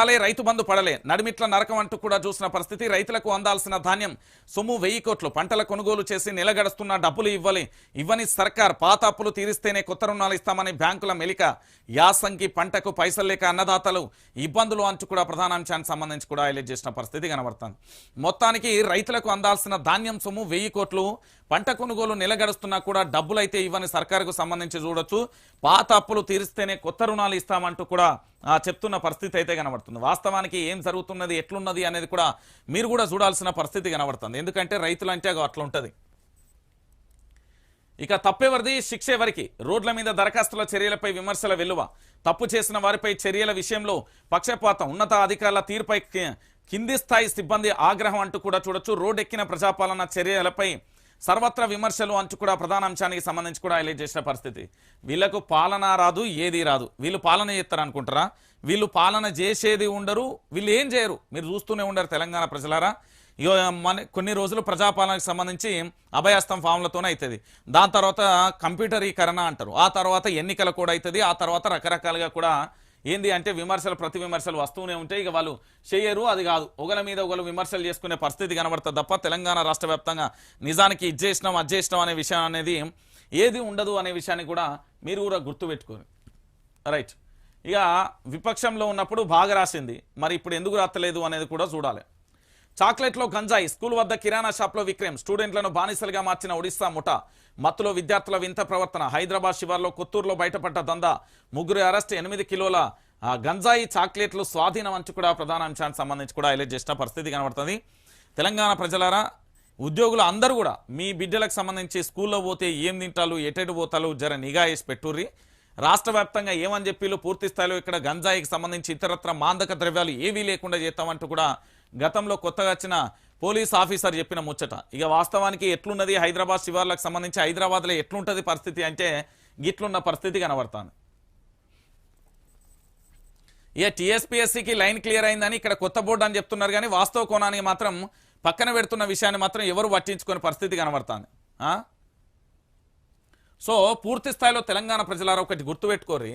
రాలే, రైతు బంధు పడలే, నడిమిట్ల నరకం అంటూ కూడా చూసిన పరిస్థితి. రైతులకు అందాల్సిన ధాన్యం సొమ్ము 1000 కోట్లు, పంటల కొనుగోలు చేసి నిలగడుస్తున్న డబ్బులు ఇవ్వని సర్కార్. పాత అప్పులు తీరిస్తేనే కొత్త రుణాలు ఇస్తామని బ్యాంకుల మెలిక. యాసంగి పంటకు పైసలు లేక అన్నదాతలు ఇబ్బందులు అంటూ కూడా ప్రధాన అంశానికి సంబంధించి కూడా హైలైట్ చేసిన పరిస్థితి కనబడుతుంది. మొత్తానికి రైతులకు అందాల్సిన ధాన్యం సొమ్ము 1000 కోట్లు, పంట కొనుగోలు నిలగడుస్తున్నా కూడా డబ్బులైతే ఇవ్వని సర్కారుకు సంబంధించి చూడొచ్చు. పాత అప్పులు తీరిస్తేనే కొత్త రుణాలు ఇస్తామంటూ కూడా చెప్తున్న పరిస్థితి అయితే కనబడుతుంది. వాస్తవానికి ఏం జరుగుతున్నది, ఎట్లున్నది అనేది కూడా మీరు కూడా చూడాల్సిన పరిస్థితి కనబడుతుంది. ఎందుకంటే రైతులు అంటే అట్లా ఉంటుంది. ఇక తప్పెవరిది, శిక్ష ఎవరికి? రోడ్ల మీద దరఖాస్తుల చర్యలపై విమర్శల వెల్లువ. తప్పు చేసిన వారిపై చర్యల విషయంలో పక్షపాతం, ఉన్నత అధికారుల తీరుపై కింది స్థాయి సిబ్బంది ఆగ్రహం అంటూ కూడా చూడొచ్చు. రోడ్డెక్కిన ప్రజాపాలన చర్యలపై సర్వత్రా విమర్శలు అంటూ కూడా ప్రధాన అంశానికి సంబంధించి కూడా హైలైట్ చేసిన పరిస్థితి. వీళ్ళకు పాలన రాదు, ఏది రాదు. వీళ్ళు పాలన చేస్తారు అనుకుంటారా? వీళ్ళు పాలన చేసేది ఉండరు, వీళ్ళు ఏం చేయరు. మీరు చూస్తూనే ఉండరు తెలంగాణ ప్రజలారా. కొన్ని రోజులు ప్రజాపాలనకు సంబంధించి అభయహస్తం ఫామ్లతోనే అవుతుంది. దాని తర్వాత కంప్యూటరీకరణ అంటారు, ఆ తర్వాత ఎన్నికలు కూడా అవుతుంది, ఆ తర్వాత రకరకాలుగా కూడా ఏంది అంటే విమర్శలు ప్రతి విమర్శలు వస్తూనే ఉంటాయి. ఇక వాళ్ళు చేయరు, అది కాదు, ఒకరి మీద ఒకరు విమర్శలు చేసుకునే పరిస్థితి కనబడుతుంది తప్ప తెలంగాణ రాష్ట్ర వ్యాప్తంగా నిజానికి ఇది చేసినాం అది చేసినాం అనే విషయం అనేది ఏది ఉండదు అనే విషయాన్ని కూడా మీరు కూడా గుర్తుపెట్టుకోరు. రైట్. ఇక విపక్షంలో ఉన్నప్పుడు బాగా రాసింది, మరి ఇప్పుడు ఎందుకు రాస్తలేదు అనేది కూడా చూడాలి. చాక్లెట్లో గంజాయి, స్కూల్ వద్ద కిరాణా షాప్లో విక్రయం, స్టూడెంట్లను బానిసలుగా మార్చిన ఒడిశా ముఠా. మత్తులో విద్యార్థుల వింత ప్రవర్తన. హైదరాబాద్ శివార్లో కొత్తూరులో బయటపడ్డ దందా. 3 అరెస్ట్, 8 కిలోల గంజాయి చాక్లెట్లు స్వాధీనం అంటూ కూడా ప్రధాన అంశానికి సంబంధించి కూడా హైలైట్ చేసిన పరిస్థితి కనబడుతుంది. తెలంగాణ ప్రజలారా, ఉద్యోగులు అందరూ కూడా మీ బిడ్డలకు సంబంధించి స్కూల్లో పోతే ఏం తింటారు, ఎటెటు పోతారు జర నిఘా వేసి పెట్టుర్రి. రాష్ట్ర వ్యాప్తంగా ఏమని చెప్పిలు పూర్తి స్థాయిలో ఇక్కడ గంజాయికి సంబంధించి ఇతరత్ర మాందక ద్రవ్యాలు ఏవీ లేకుండా చేస్తామంటూ కూడా గతంలో కొత్తగా వచ్చిన పోలీస్ ఆఫీసర్ చెప్పిన ముచ్చట. ఇక వాస్తవానికి ఎట్లున్నది హైదరాబాద్ శివార్లకు సంబంధించి, హైదరాబాద్లో ఎట్లుంటుంది పరిస్థితి అంటే గిట్లున్న పరిస్థితి కనబడుతుంది. ఇక టీఎస్పీఎస్సీకి లైన్ క్లియర్ అయిందని ఇక్కడ కొత్త బోర్డు అని చెప్తున్నారు, కానీ వాస్తవ కోణానికి మాత్రం పక్కన పెడుతున్న విషయాన్ని మాత్రం ఎవరు పట్టించుకునే పరిస్థితి కనబడుతుంది. సో పూర్తి స్థాయిలో తెలంగాణ ప్రజలారా ఒకటి గుర్తుపెట్టుకోర్రి,